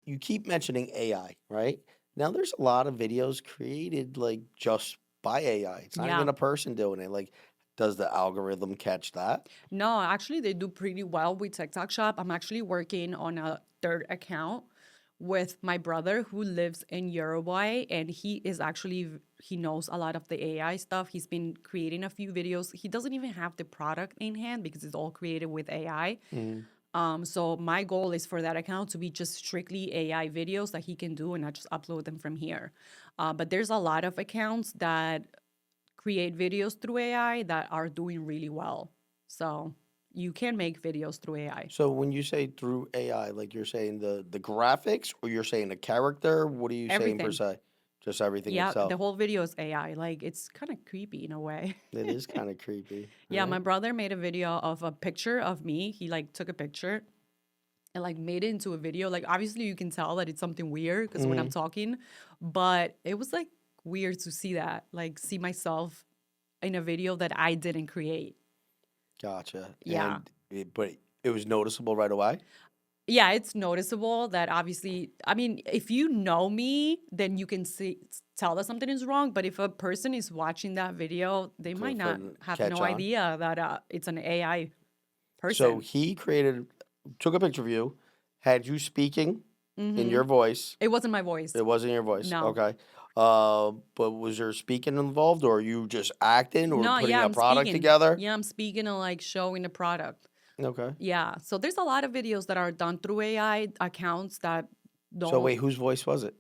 you keep mentioning AI, right? Now there's a lot of videos created like just by AI. It's not Yeah. even a person doing it. Like, does the algorithm catch that? No, actually, they do pretty well with TikTok Shop. I'm actually working on a third account with my brother who lives in Uruguay, and he is actually he knows a lot of the AI stuff. He's been creating a few videos. He doesn't even have the product in hand because it's all created with AI. Mm, So my goal is for that account to be just strictly AI videos that he can do, and I just upload them from here. But there's a lot of accounts that create videos through AI that are doing really well. So you can make videos through AI. So when you say through AI, like you're saying the graphics or you're saying a character, what are you saying per Everything. se? Just everything Yeah, the itself. whole video is AI. Like it's kind of creepy in a way. It is kind of creepy, Yeah, my right? brother made a video of a picture of me. He like took a picture and like made it into a video. Like obviously you can tell that it's something weird because when I'm Hmm. talking, but it was like weird to see that, like see myself in a video that I didn't create. Gotcha. Yeah. But it was noticeable right away. Yeah, it's noticeable that obviously, I mean, if you know me, then you can see tell that something is wrong. But if a person is watching that video, they might not Couldn't have catch no on. idea that it's an AI So person. he took a picture of you, had you speaking in Mm-hmm. your voice. It wasn't my voice. It wasn't your voice, No. okay. But was there speaking involved, or are you just acting, or No, putting yeah, a I'm product speaking. together? Yeah, I'm speaking and like showing the product. Okay. Yeah. So there's a lot of videos that are done through AI accounts that So don't wait, whose voice was it?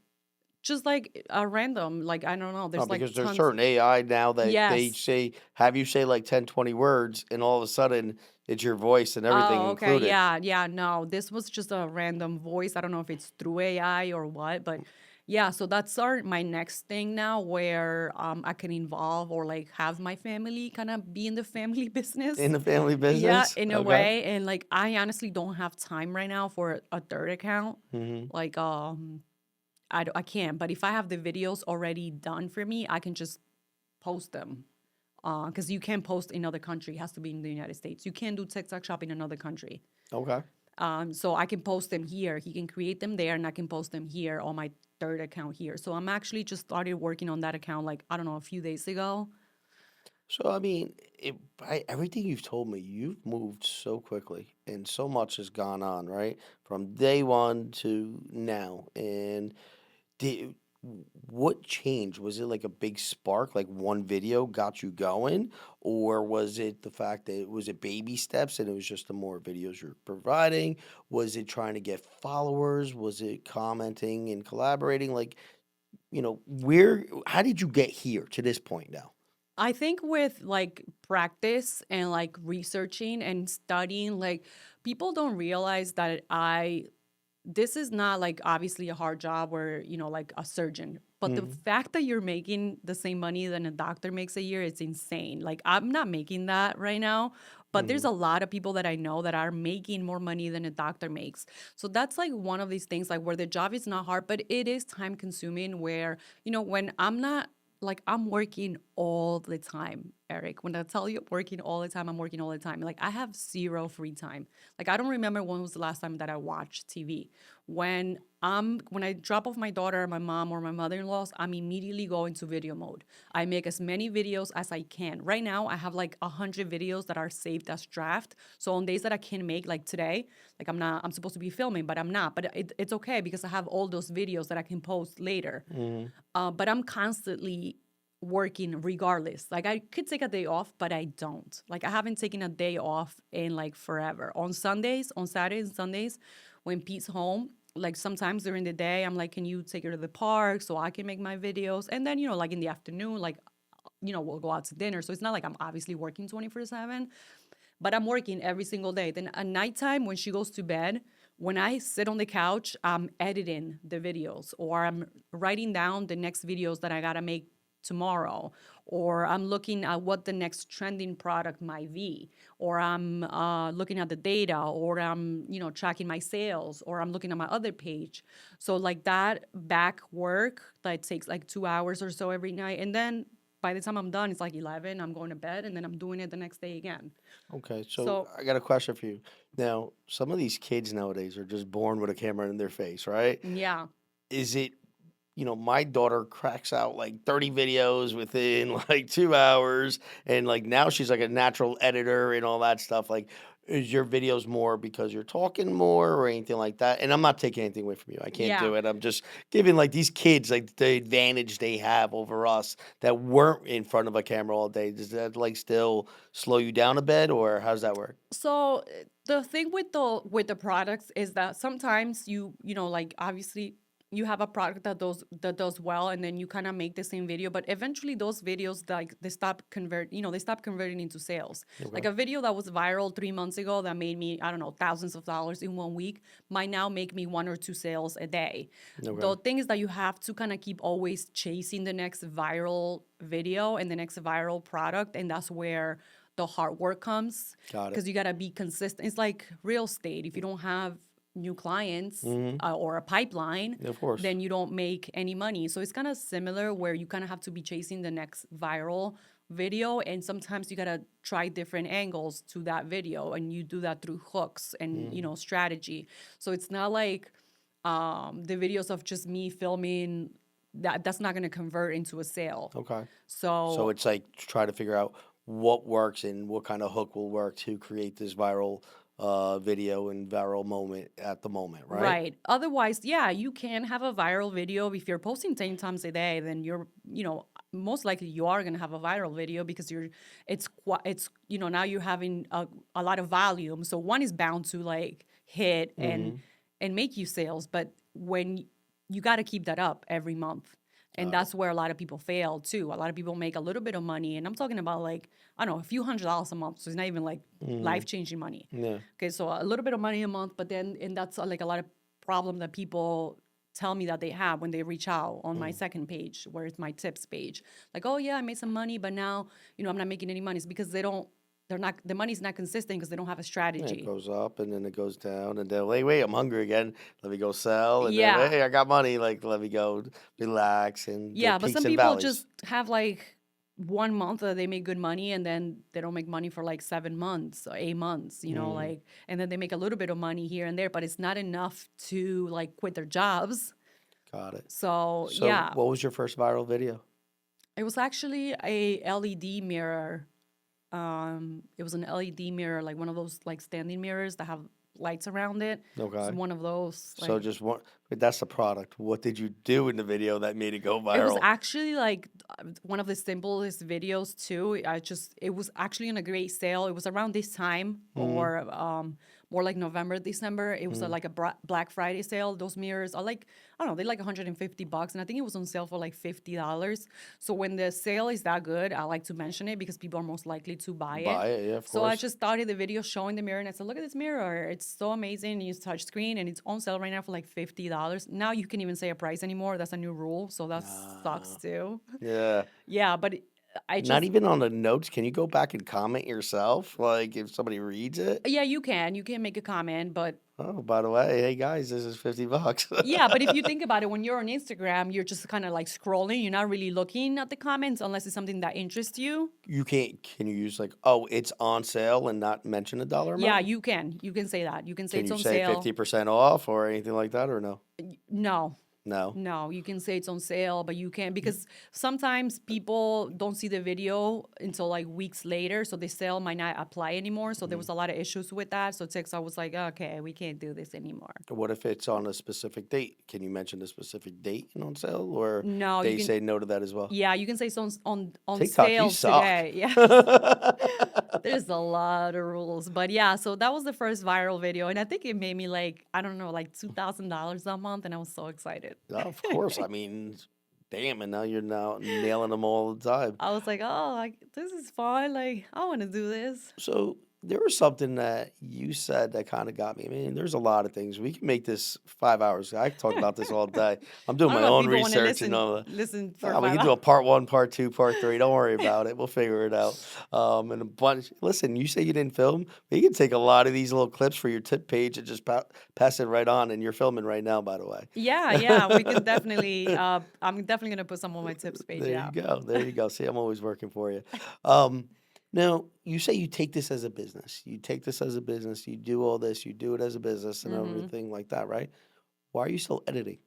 just like a random, like I don't know, Oh, there's like because there's tons. certain AI now that they Yes. say have you say like 10, 20 words, and all of a sudden it's your voice and everything Oh, okay. included. Yeah, yeah. No, this was just a random voice. I don't know if it's through AI or what, but yeah. So that's my next thing now, where I can involve or like have my family kind of be in the family In business. the family Yeah, business? in a Okay. way. And like I honestly don't have time right now for a third account. Hmm. Like I can't. But if I have the videos already done for me, I can just post them because you can't post in another country. It has to be in the United States. You can't do TikTok shop in another country. Okay. So I can post them here. He can create them there, and I can post them here on my third account here. So I'm actually just started working on that account like I don't know a few days ago. So I mean, by everything you've told me, you've moved so quickly, and so much has gone on, right? From day one to now, and did what changed? Was it like a big spark, like one video got you going, or was it the fact that was it baby steps and it was just the more videos you're providing? Was it trying to get followers? Was it commenting and collaborating? Like, how did you get here to this point now? I think with like practice and like researching and studying, like people don't realize that this is not like obviously a hard job where like a surgeon, but the Hmm. fact that you're making the same money than a doctor makes a year is insane. Like I'm not making that right now, but there's Hmm. a lot of people that I know that are making more money than a doctor makes. So that's like one of these things like where the job is not hard, but it is time consuming where when I'm not like I'm working all the time, Eric. When I tell you working all the time, I'm working all the time. Like I have zero free time. Like I don't remember when was the last time that I watched TV. When I drop off my daughter, my mom or my mother-in-law's, I'm immediately go into video mode. I make as many videos as I can. Right now, I have like 100 videos that are saved as draft. So on days that I can make, like today, like I'm supposed to be filming, but I'm not. But it's okay because I have all those videos that I can post later. Hmm. But I'm constantly working regardless. Like I could take a day off, but I don't. Like I haven't taken a day off in like forever. On Sundays, on Saturdays and Sundays, when Pete's home, like sometimes during the day, I'm like, can you take her to the park so I can make my videos? And then, like in the afternoon, like, we'll go out to dinner. So it's not like I'm obviously working 24/7, but I'm working every single day. Then at nighttime, when she goes to bed, when I sit on the couch, I'm editing the videos or I'm writing down the next videos that I gotta make tomorrow, or I'm looking at what the next trending product might be, or I'm looking at the data, or I'm tracking my sales, or I'm looking at my other page. So like that back work that takes like 2 hours or so every night, and then by the time I'm done, it's like 11. I'm going to bed, and then I'm doing it the next day again. Okay, so So I got a question for you. Now, some of these kids nowadays are just born with a camera in their face, right? yeah. Is it, my daughter cracks out like 30 videos within like 2 hours, and like now she's like a natural editor and all that stuff. Like, is your videos more because you're talking more or anything like that? And I'm not taking anything away from you. I can't Yeah. do it. I'm just giving like these kids like the advantage they have over us that weren't in front of a camera all day. Does that like still slow you down a bit, or how does that work? So the thing with the products is that sometimes like obviously you have a product that does well, and then you kind of make the same video, but eventually those videos, like, they stop converting into sales. Okay. Like a video that was viral 3 months ago that made me, I don't know, thousands of dollars in 1 week might now make me 1 or 2 sales a day. Okay. The thing is that you have to kind of keep always chasing the next viral video and the next viral product, and that's where the hard work comes, Got it. because you got to be consistent. It's like real estate. If you don't have new clients Mm-hmm. or a pipeline, Of course. then you don't make any money. So it's kind of similar where you kind of have to be chasing the next viral video. And sometimes you got to try different angles to that video. And you do that through hooks and, Mm. strategy. So it's not like the videos of just me filming that's not going to convert into a sale. Okay. So So it's like try to figure out what works and what kind of hook will work to create this viral video and viral moment at the moment, right? right. Otherwise, yeah, you can have a viral video. If you're posting 10 times a day, then most likely you are going to have a viral video because now you're having a lot of volume. So one is bound to like hit Mm-hmm. and make you sales. But when you got to keep that up every month. And Got it. that's where a lot of people fail too. A lot of people make a little bit of money. And I'm talking about like, I don't know, a few $100s a month. So it's not even like Mm-hmm. life changing money. Yeah. Okay, so a little bit of money a month, but then, and that's like a lot of problem that people tell me that they have when they reach out on my Mm. second page, where it's my tips page. Like, oh yeah, I made some money, but now, I'm not making any money. It's because the money's not consistent because they don't have a Yeah, it strategy. goes up and then it goes down and then wait, I'm hungry again. Let me go sell and then Yeah. hey, I got money. Like let me go relax and the Yeah, but peaks some and people valleys. just have like 1 month that they make good money, and then they don't make money for like 7 months or 8 months, Mm. like, and then they make a little bit of money here and there, but it's not enough to like quit their jobs. Got it. So So yeah, what was your first viral video? it was actually a LED mirror. It was an LED mirror, like one of those like standing mirrors that have lights around it. It's Okay. one of those So like. just one, but that's the product. What did you do in the video that made it go It was viral? actually like one of the simplest videos too. It was actually on a great sale. It was around this time, Mm. or more like November, December. It was Mm. like a Black Friday sale. Those mirrors are like, I don't know, they're like $150, and I think it was on sale for like $50. So when the sale is that good, I like to mention it because people are most likely to buy it. Buy it, yeah, of So I course. just started the video showing the mirror, and I said, "Look at this mirror! It's so amazing. It's touch screen, and it's on sale right now for like $50." Now you can even say a price anymore. That's a new rule, so that sucks Ah, too. yeah. Yeah, but I Not just even on the notes. Can you go back and comment yourself? Like if somebody reads it? yeah, you can make a comment, but Oh, by the way, hey guys, this is $50. yeah, but if you think about it, when you're on Instagram, you're just kind of like scrolling. You're not really looking at the comments unless it's something that interests you. You can't, can you use like, oh, it's on sale and not mention a dollar Yeah, amount? you can. You can say that. You can say Can it's you on say sale. 50% off or anything like that or no? No. No. No, you can say it's on sale, but you can't, because sometimes people don't see the video until like weeks later, so the sale might not apply anymore. So there Mm. was a lot of issues with that. So TikTok was like, okay, we can't do this anymore. What if it's on a specific date? Can you mention a specific date and on sale or No, you they can. say no to that as well? Yeah, you can say it's on TikTok, you sale suck. today. Yes. There's a lot of rules. But yeah, so that was the first viral video. And I think it made me like, I don't know, like $2,000 a month. And I was so excited. Of course. I mean, damn, and now you're now nailing them all the time. I was like, oh, like, this is fun. Like, I want to do this. So there was something that you said that kind of got me. I mean, there's a lot of things. We can make this 5 hours. I can talk about this all day. I'm doing I don't my know if own people want to research and all that. listen for No, we five can do hours. a part one, part two, part three. Don't worry about it. We'll figure it out. And a bunch. Listen, you say you didn't film. We can take a lot of these little clips for your tip page and just pass it right on. And you're filming right now, by the Yeah, yeah, we can definitely. way. I'm definitely gonna put some on my tips page. There Yeah. you go. There you go. See, I'm always working for you. Um, Now, you say you take this as a business. You take this as a business. You do all this. You do it as a business and hmm everything like that, right? Why are you still editing?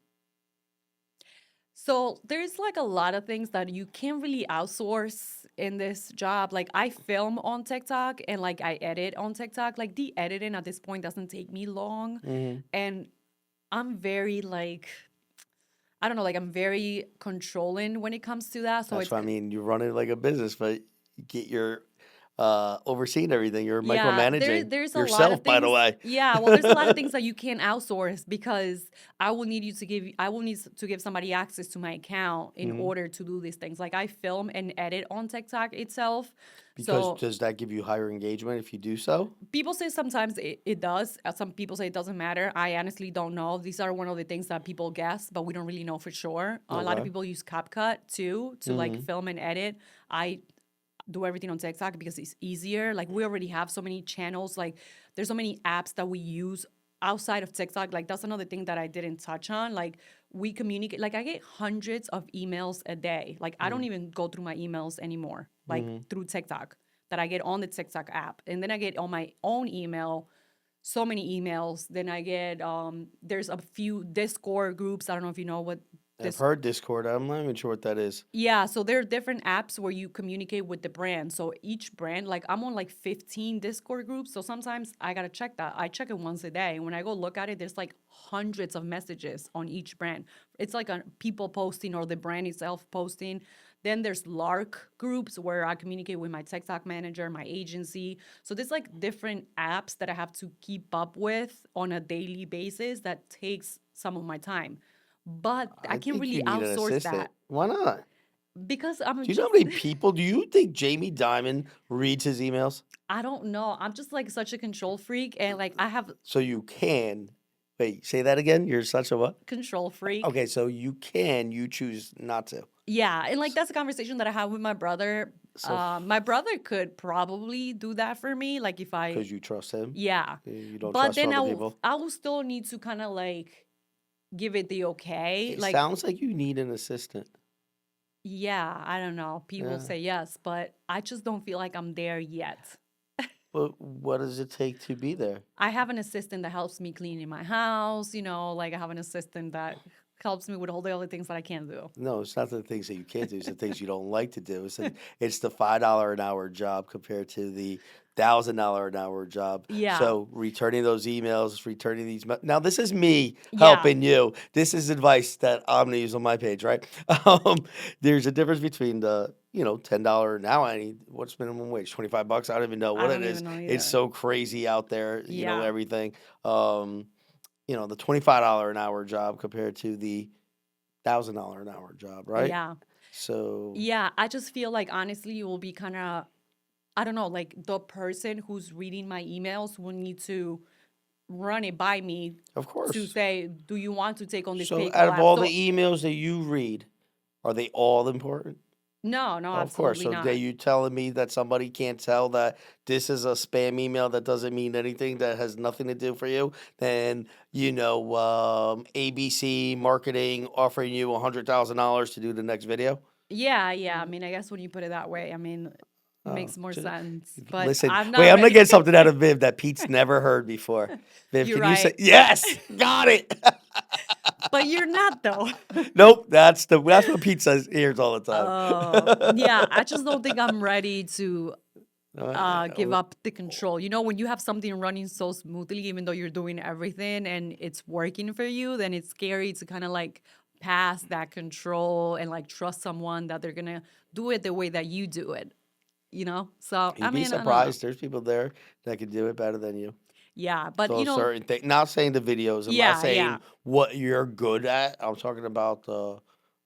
So there's like a lot of things that you can't really outsource in this job. Like I film on TikTok and like I edit on TikTok. Like the editing at this point doesn't take me long, Hmm. and I'm very like I don't know, like I'm very controlling when it comes to that. So That's it's what I mean. You run it like a business, but you get your overseeing everything. You're yeah, micromanaging there's a lot of yourself, by the things. way. Yeah, well, there's a lot of things that you can't outsource because I will need to give somebody access to my account in Hmm. order to do these things. Like I film and edit on TikTok itself. Because So does that give you higher engagement if you do so? people say sometimes it does. Some people say it doesn't matter. I honestly don't know. These are one of the things that people guess, but we don't really know for sure. A lot of Okay. people use CapCut too to like Hmm. film and edit. I do everything on TikTok because it's easier. Like we already have so many channels. Like there's so many apps that we use outside of TikTok. Like that's another thing that I didn't touch on. Like we communicate. Like I get hundreds of emails a day. Like I don't even go through my emails anymore. Like Hmm. through TikTok that I get on the TikTok app, and then I get on my own email so many emails. Then I get there's a few Discord groups. I don't know if you know what I've this. heard Discord. I'm not even sure what that is. Yeah, so there are different apps where you communicate with the brand. So each brand, like I'm on like 15 Discord groups. So sometimes I gotta check that. I check it once a day. When I go look at it, there's like hundreds of messages on each brand. It's like people posting or the brand itself posting. Then there's Lark groups where I communicate with my TikTok manager, my agency. So there's like different apps that I have to keep up with on a daily basis that takes some of my time. But I I can't think really you need an outsource assistant. that Why not? because I'm Do you know how just many people? Do you think Jamie Dimon reads his emails? I don't know. I'm just like such a control freak and like I have So you can. Wait, say that again. You're such a what? control freak. Okay, so you can. You choose not to. Yeah, and like that's a conversation that I have with my brother. So My brother could probably do that for me like if I because you trust him, yeah. you don't But trust then other people. I will still need to kind of like give it the okay. It Like sounds like you need an assistant. yeah, I don't know. People Yeah. say yes, but I just don't feel like I'm there yet. But what does it take to be there? I have an assistant that helps me cleaning my house, like I have an assistant that helps me with all the other things that I can't do. No, it's not the things that you can't do. It's the things you don't like to do. It's the $5 an hour job compared to the $1,000 an hour job. Yeah. So returning those emails, returning these. Now this is me Yeah. helping you. This is advice that I'm gonna use on my page, right? There's a difference between the $10 now. What's minimum wage? $25. I don't even know I what it don't is. even know It's either. so crazy out there. Yeah. Everything. The $25 an hour job compared to the $1,000 an hour job, right? Yeah. So, Yeah. I just feel like honestly, it will be kind of, I don't know, like the person who's reading my emails will need to run it by me of to course. say, do you want to take on this So, pay out of collab? all the So, emails that you read, are they all important? no, no, Of course. absolutely So, are not. you telling me that somebody can't tell that this is a spam email that doesn't mean anything, that has nothing to do for you? Then, ABC marketing offering you $100,000 to do the next video? Yeah. Yeah. I mean, I guess when you put it that way, I mean, it Oh, makes more just sense, but listen. I'm Wait, not I'm gonna ready. get something out of Viv that Pete's never heard before. Viv, You're can you say right. yes? Got it. But you're not though. Nope, that's what Pete says hears all the time. Yeah, I just don't think I'm ready to give Uh, up the control. When you have something running so smoothly, even though you're doing everything and it's working for you, then it's scary to kind of like pass that control and like trust someone that they're gonna do it the way that you do it. So I You'd be mean, I don't know. surprised. There's people there that can do it better than you. Yeah, but So certain things. Not saying the videos. I'm not yeah, saying yeah, what you're good at. I'm talking about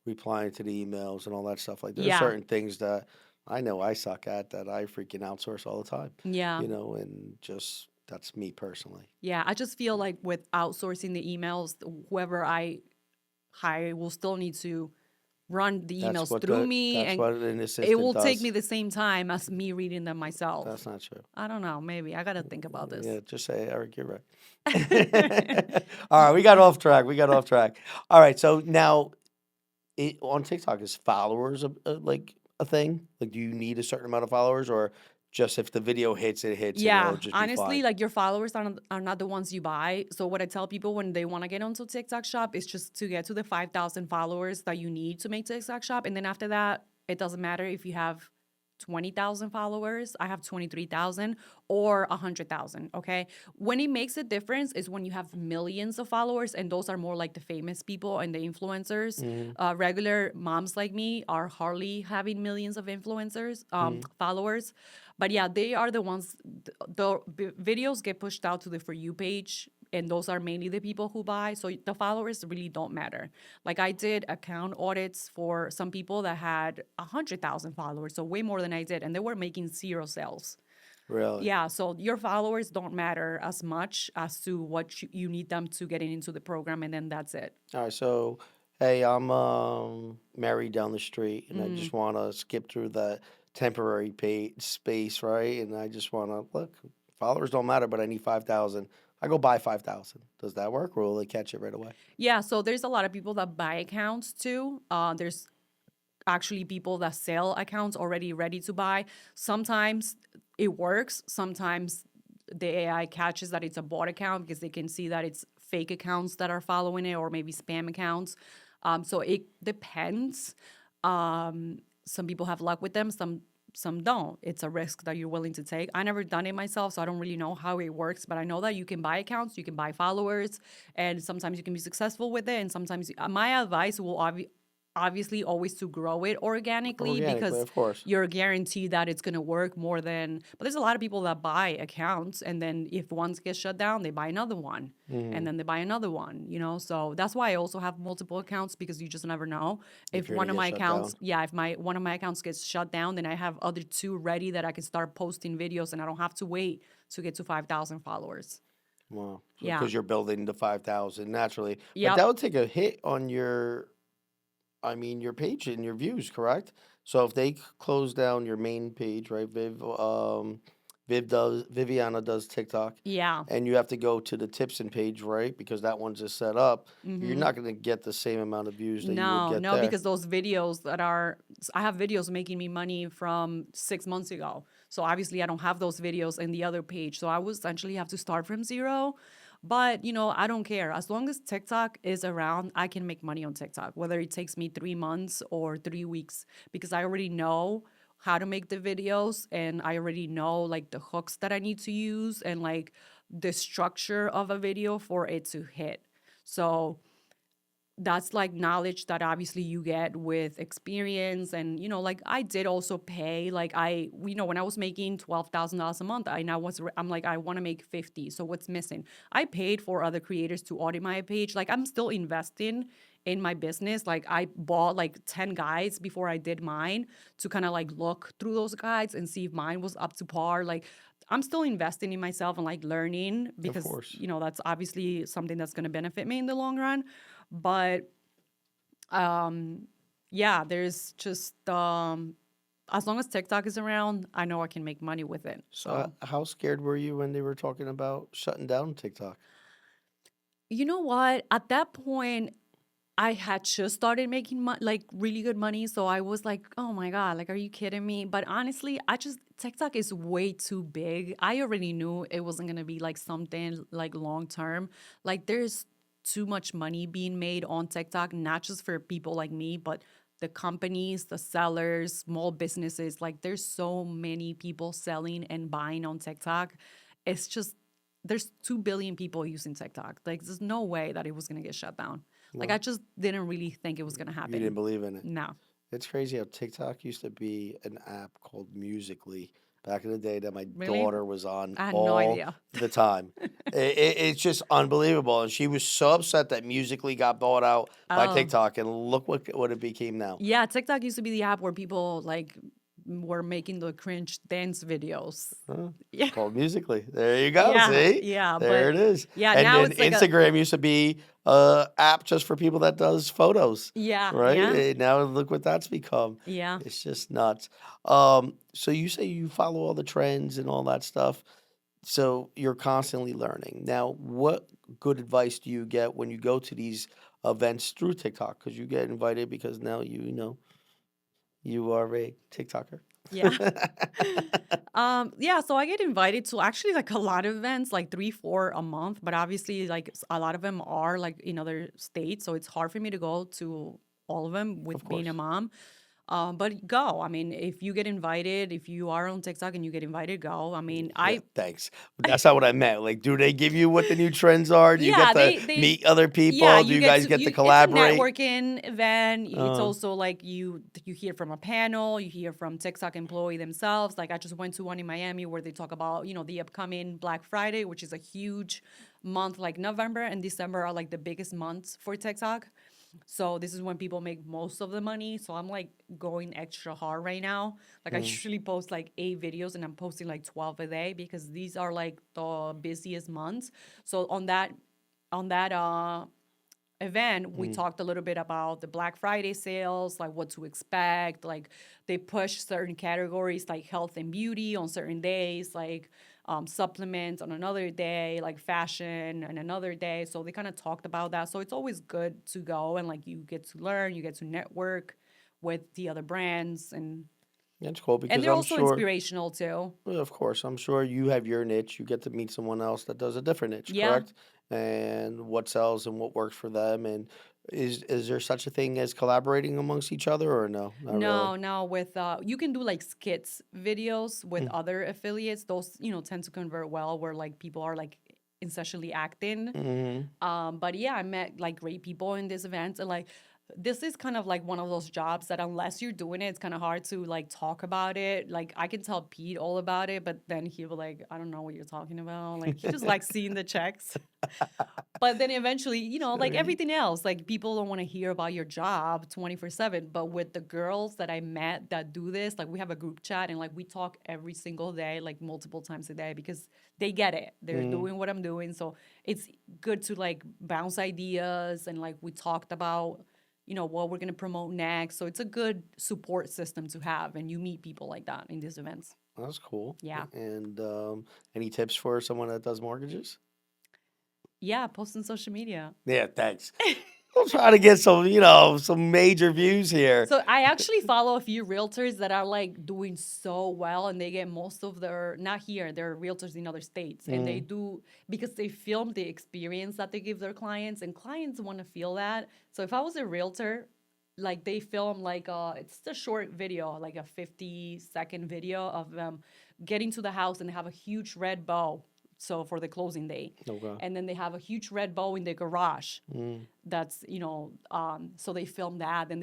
replying to the emails and all that stuff. Like there's yeah. certain things that I know I suck at that. I freaking outsource all the time, Yeah. and just that's me personally. Yeah. I just feel like with outsourcing the emails, whoever I hire will still need to run the emails through me, That's and what an it assistant will take me does. the same time as me reading them myself. That's not true. I don't know. Maybe I got to think about Yeah, this. just say, Eric, you're right. All right, we got off track. We got off track. All right, so now on TikTok, is followers like a thing? Like, do you need a certain amount of followers, or just if the video hits, it hits, and it'll Yeah, just be honestly, fine? like your followers are not the ones you buy. So what I tell people when they want to get onto TikTok Shop is just to get to the 5,000 followers that you need to make TikTok Shop, and then after that, it doesn't matter if you have 20,000 followers. I have 23,000 or 100,000. Okay, when it makes a difference is when you have millions of followers, and those are more like the famous people and the influencers. Hmm. Regular moms like me are hardly having millions of influencers Hmm. followers. But yeah, they are the ones. The videos get pushed out to the For You page, and those are mainly the people who buy. So the followers really don't matter. Like I did account audits for some people that had 100,000 followers, so way more than I did, and they were making zero sales. Really? Yeah, so your followers don't matter as much as to what you need them to get into the program, and then that's it. All right, so hey, I'm married down the street, and I Mm. just want to skip through that temporary pay space, right? And I just want to look. Followers don't matter, but I need 5,000. I go buy 5,000. Does that work, or will they catch it right away? Yeah, so there's a lot of people that buy accounts too. There's actually people that sell accounts already ready to buy. Sometimes it works. Sometimes the AI catches that it's a bot account because they can see that it's fake accounts that are following it or maybe spam accounts. So it depends. Some people have luck with them. Some don't. It's a risk that you're willing to take. I never done it myself, so I don't really know how it works. But I know that you can buy accounts, you can buy followers, and sometimes you can be successful with it. And sometimes my advice will obviously always to grow it organically Organically, because of course. you're guaranteed that it's going to work more than. But there's a lot of people that buy accounts, and then if one gets shut down, they buy another one, and Hmm. then they buy another one, so that's why I also have multiple accounts, because you just never know If if you're one gonna of get my shut accounts, down. yeah, if my one of my accounts gets shut down, then I have other two ready that I can start posting videos, and I don't have to wait to get to 5,000 followers. Well, Yeah. because you're building the 5,000 naturally, but that Yep. would take a hit on your page and your views, correct? So if they close down your main page, right, Viviana does TikTok, Yeah. and you have to go to the Tipson page, right, because that one's just set up. You're Mm-hmm. not going to get the same amount of views that you would No, get no, there. because those videos I have videos making me money from 6 months ago. So obviously I don't have those videos in the other page. So I would essentially have to start from zero. But, I don't care. As long as TikTok is around, I can make money on TikTok, whether it takes me 3 months or 3 weeks, because I already know how to make the videos, and I already know like the hooks that I need to use, and like the structure of a video for it to hit. So that's like knowledge that obviously you get with experience. And like I did also pay, like when I was making $12,000 a month, I'm like, I want to make 50, so what's missing? I paid for other creators to audit my page. Like I'm still investing in my business. Like I bought like 10 guides before I did mine, to kind of like look through those guides and see if mine was up to par. Like I'm still investing in myself and like learning, Of because course. that's obviously something that's going to benefit me in the long run. But um yeah, there's just as long as TikTok is around, I know I can make money with it. So So how scared were you when they were talking about shutting down TikTok? you know what? At that point, I had just started making like really good money. So I was like, oh my God, like, are you kidding me? But honestly, TikTok is way too big. I already knew it wasn't going to be like something like long term. Like, there's too much money being made on TikTok, not just for people like me, but the companies, the sellers, small businesses. Like, there's so many people selling and buying on TikTok. It's just, there's 2 billion people using TikTok. Like, there's no way that it was going to get shut down. Like, I No, just didn't really think it was gonna you didn't happen. believe in it. No. It's crazy how TikTok used to be an app called Musically back in the day that my Really? daughter was on I had no all idea. the time. It's just unbelievable. And she was so upset that Musically got bought out by Oh. TikTok. And look what it became now. Yeah, TikTok used to be the app where people like were making the cringe dance videos. Huh, Yeah. called Musically. There you go. Yeah, See, yeah, there but it is. yeah, And now then it's like a Instagram used to be a app just for people that does photos, yeah, right? yeah, Now look what that's become. yeah. It's just nuts. So you say you follow all the trends and all that stuff. So you're constantly learning. Now, what good advice do you get when you go to these events through TikTok? Because you get invited because now you know you are a TikToker. Yeah. Yeah, so I get invited to actually like a lot of events, like 3, 4 a month, but obviously like a lot of them are like in other states, so it's hard for me to go to all of them Of with being a course. mom. But go. I mean, if you get invited, if you are on TikTok and you get invited, go. I mean, Yeah, I thanks. That's not what I meant. Like, do they give you what the new trends are? Do you get yeah, to they meet other yeah, people? Do you you get guys to get to you it's a collaborate? networking event. It's Uh, also like you hear from a panel, you hear from TikTok employee themselves. Like I just went to one in Miami where they talk about, the upcoming Black Friday, which is a huge month. Like November and December are like the biggest months for TikTok. So this is when people make most of the money. So I'm like going extra hard right now. Like I mm, usually post like 8 videos and I'm posting like 12 a day because these are like the busiest months. So on that event, we mm, talked a little bit about the Black Friday sales, like what to expect. Like they push certain categories like health and beauty on certain days, like supplements on another day, like fashion on another day. So they kind of talked about that. So it's always good to go and like you get to learn, you get to network with the other brands that's cool and because they're I'm also sure, inspirational too. well, of course, I'm sure you have your niche. You get to meet someone else that does a different niche, Yeah. correct? And what sells and what works for them. And is there such a thing as collaborating amongst each other, or no? Not really. No, no, with you can do like skits videos with Mm, other affiliates. Those, tend to convert well where like people are like essentially acting. mm, But yeah, I met like great people in this event and like this is kind of like one of those jobs that unless you're doing it, it's kind of hard to like talk about it. Like I can tell Pete all about it, but then he'll be like, I don't know what you're talking about. Like he just likes seeing the checks. But then eventually, like So everything else, like people don't want to hear about your job 24/7. But with the girls that I met that do this, like we have a group chat and like we talk every single day, like multiple times a day because they get it. They're mm, doing what I'm doing. So it's good to like bounce ideas and like we talked about, what we're going to promote next. So it's a good support system to have. And you meet people like that in these events. that's cool. Yeah. And any tips for someone that does mortgages? Yeah. Post on social media. Yeah, thanks. I'm trying to get some major views here. So I actually follow a few realtors that are like doing so well and they get most of their not here, they're realtors in other states and they Mm, do because they film the experience that they give their clients and clients want to feel that. So if I was a realtor, like they film like it's a short video, like a 50-second video of them getting to the house and they have a huge red bow. So for the closing day. okay. And then they have a huge red bow in the garage Mm, that's so they film that then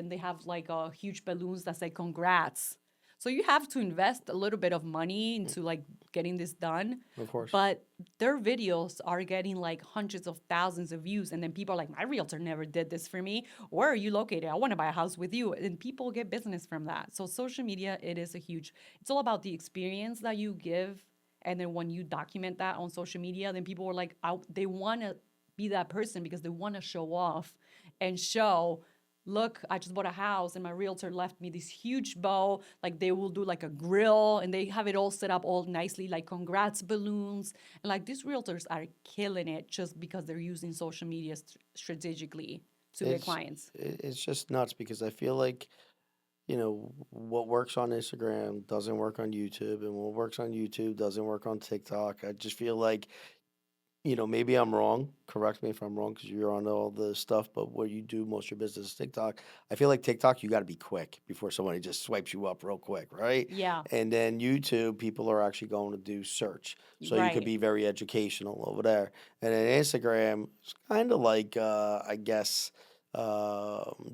they have like huge balloons that say congrats. So you have to invest a little bit of money into like getting this done, of course. but their videos are getting like hundreds of thousands of views and then people are like, my realtor never did this for me. Where are you located? I want to buy a house with you. And people get business from that. So social media, it's all about the experience that you give. And then when you document that on social media, then people are like, they want to be that person because they want to show off and show, look, I just bought a house and my realtor left me this huge bow. Like they will do like a grill and they have it all set up all nicely, like congrats balloons. And like these realtors are killing it just because they're using social media strategically to get It's clients. it's just nuts because I feel like, what works on Instagram doesn't work on YouTube, and what works on YouTube doesn't work on TikTok. I just feel like, maybe I'm wrong. Correct me if I'm wrong because you're on all the stuff, but where you do most of your business is TikTok. I feel like TikTok, you got to be quick before somebody just swipes you up real quick, right? Yeah, And then YouTube, people are actually going to do search. So you could right. be very educational over there. And then Instagram, it's kind of like, I guess,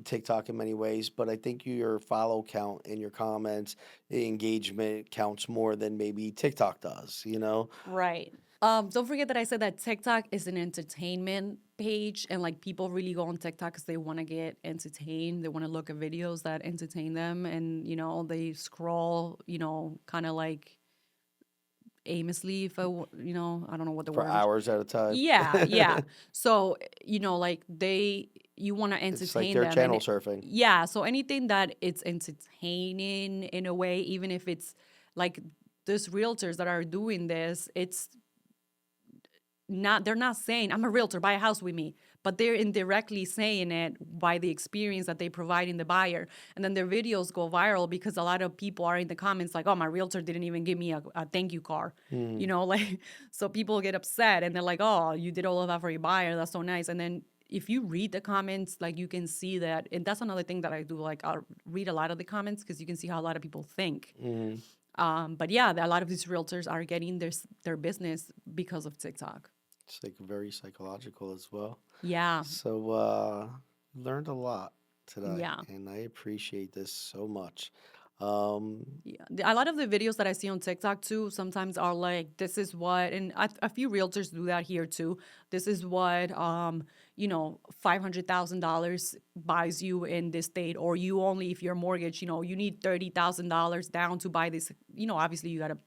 TikTok in many ways, but I think your follow count and your comments, the engagement counts more than maybe TikTok does, you know? Right. Don't forget that I said that TikTok is an entertainment page, and like people really go on TikTok because they want to get entertained. They want to look at videos that entertain them, and they scroll, kind of like aimlessly. If I don't know what the For word. hours at a time. Yeah, yeah. So like you want to It's like entertain they're them, and channel surfing. yeah. So anything that it's entertaining in a way, even if it's like there's realtors that are doing this, it's not they're not saying I'm a realtor, buy a house with me, but they're indirectly saying it by the experience that they provide in the buyer. And then their videos go viral because a lot of people are in the comments like, oh, my realtor didn't even give me a thank you card, Mm. like, so people get upset and they're like, oh, you did all of that for your buyer, that's so nice. And then if you read the comments, like, you can see that, and that's another thing that I do, like, I'll read a lot of the comments because you can see how a lot of people think. Mm. But yeah, a lot of these realtors are getting their business because of TikTok. It's like very psychological as well. Yeah. So learned a lot today, Yeah. and I appreciate this so much. Um, Yeah. A lot of the videos that I see on TikTok too sometimes are like, this is what, and a few realtors do that here too. This is what, $500,000 buys you in this state, or you only, if your mortgage, you need $30,000 down to buy this. Obviously you got to.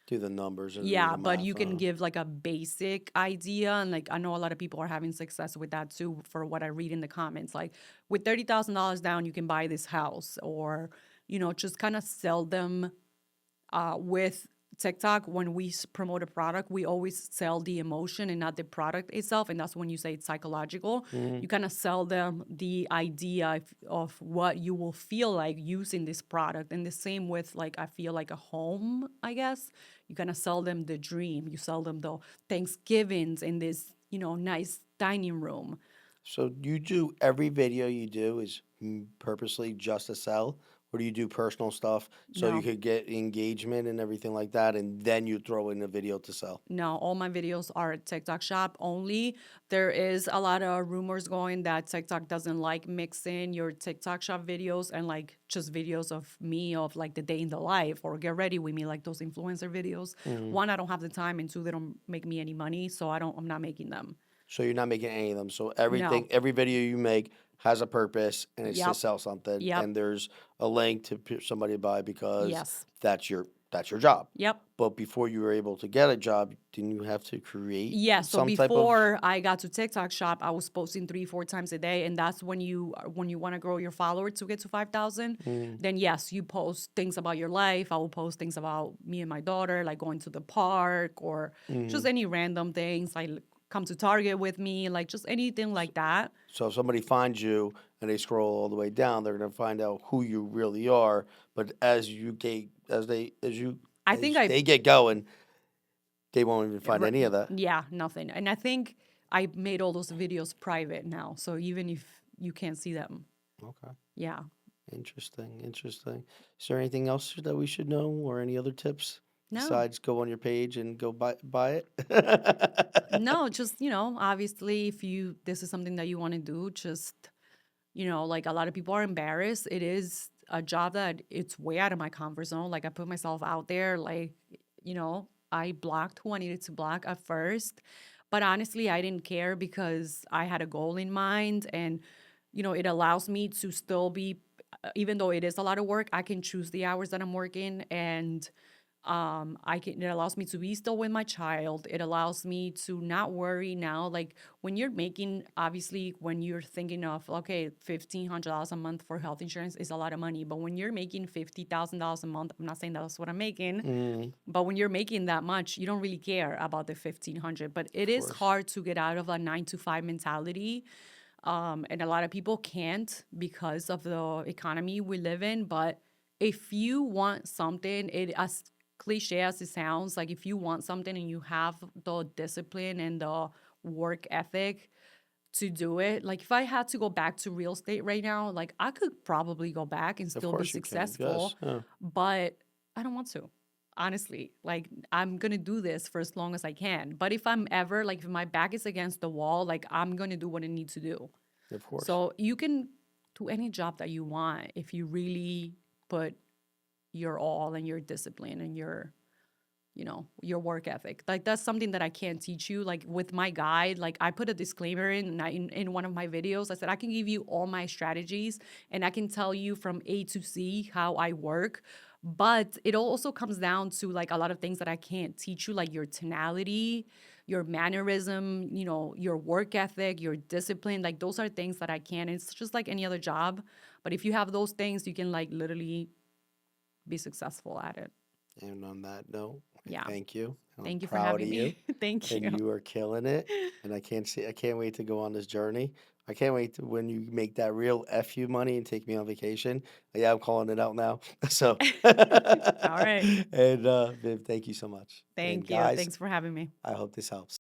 do the numbers and do Yeah, the but math you can on 'em. give like a basic idea. And like, I know a lot of people are having success with that too, for what I read in the comments. Like, with $30,000 down, you can buy this house, or, just kind of sell them with TikTok. When we promote a product, we always sell the emotion and not the product itself. And that's when you say it's psychological. Mhm. You kind of sell them the idea of what you will feel like using this product. And the same with, like, I feel like a home, I guess. You kind of sell them the dream. You sell them the Thanksgivings in this, nice dining room. So you do every video you do is purposely just to sell, or do you do personal stuff so you No. could get engagement and everything like that, and then you throw in a video to sell? No, all my videos are TikTok shop only. There is a lot of rumors going that TikTok doesn't like mixing your TikTok shop videos and like just videos of me, of like the day in the life, or get ready with me, like those influencer videos. Mhm. One, I don't have the time, and two, they don't make me any money, so I'm not making them. So you're not making any of them. So No. every video you make has a purpose, and it's to Yep. sell something, Yep. and there's a link to somebody to buy because Yes. that's your job. Yep. But before you were able to get a job, didn't you have to create Yeah, so some type of? before I got to TikTok shop, I was posting 3, 4 times a day, and that's when you want to grow your followers to get to 5,000. Mm. Then yes, you post things about your life. I will post things about me and my daughter, like going to the park, or just Mhm. any random things, like come to Target with me, like just anything like that. So if somebody finds you and they scroll all the way down, they're gonna find out who you really are. But I think as I they get going, they won't even find any of that. yeah, nothing, and I think I made all those videos private now, so even if you can't see them, Okay. yeah. Interesting, interesting. Is there anything else that we should know or any other tips No. besides go on your page and go buy it? No, just, obviously, if this is something that you want to do, just, like, a lot of people are embarrassed. It is a job that it's way out of my comfort zone. Like, I put myself out there, like, I blocked who I needed to block at first. But honestly, I didn't care because I had a goal in mind. And, it allows me to still be, even though it is a lot of work, I can choose the hours that I'm working. And it allows me to be still with my child. It allows me to not worry now. Like, when you're making, obviously, when you're thinking of, okay, $1,500 a month for health insurance is a lot of money, but when you're making $50,000 a month, I'm not saying that's what I'm making, Mm, but when you're making that much, you don't really care about the 1,500. But it of is course. hard to get out of a 9 to 5 mentality. And a lot of people can't because of the economy we live in. But if you want something, it as cliche as it sounds, like, if you want something and you have the discipline and the work ethic to do it, like, if I had to go back to real estate right now, like, I could probably go back and Of still be course you can. successful, Yes. Yeah. but I don't want to. Honestly, like, I'm gonna do this for as long as I can. But if I'm ever, like, if my back is against the wall, like, I'm gonna do what I need to do. Of course. So you can do any job that you want if you really put your all and your discipline and your your work ethic. Like that's something that I can't teach you. Like with my guide, like I put a disclaimer in one of my videos. I said I can give you all my strategies and I can tell you from A to C how I work. But it also comes down to like a lot of things that I can't teach you, like your tonality, your mannerism, your work ethic, your discipline. Like those are things that I can. It's just like any other job. But if you have those things, you can like literally be successful at it. And on that note, I Yeah. thank you. And I'm Thank you for proud of having me. you. Thank And you. you are killing it. And I can't wait to go on this journey. I can't wait to when you make that real FU money and take me on vacation. Yeah, I'm calling it out now. So, All right. and Viv, thank you so much. And Thank you. guys, Thanks for having me. I hope this helps.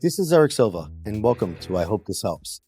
This is Eric Silva, and welcome to I Hope This Helps.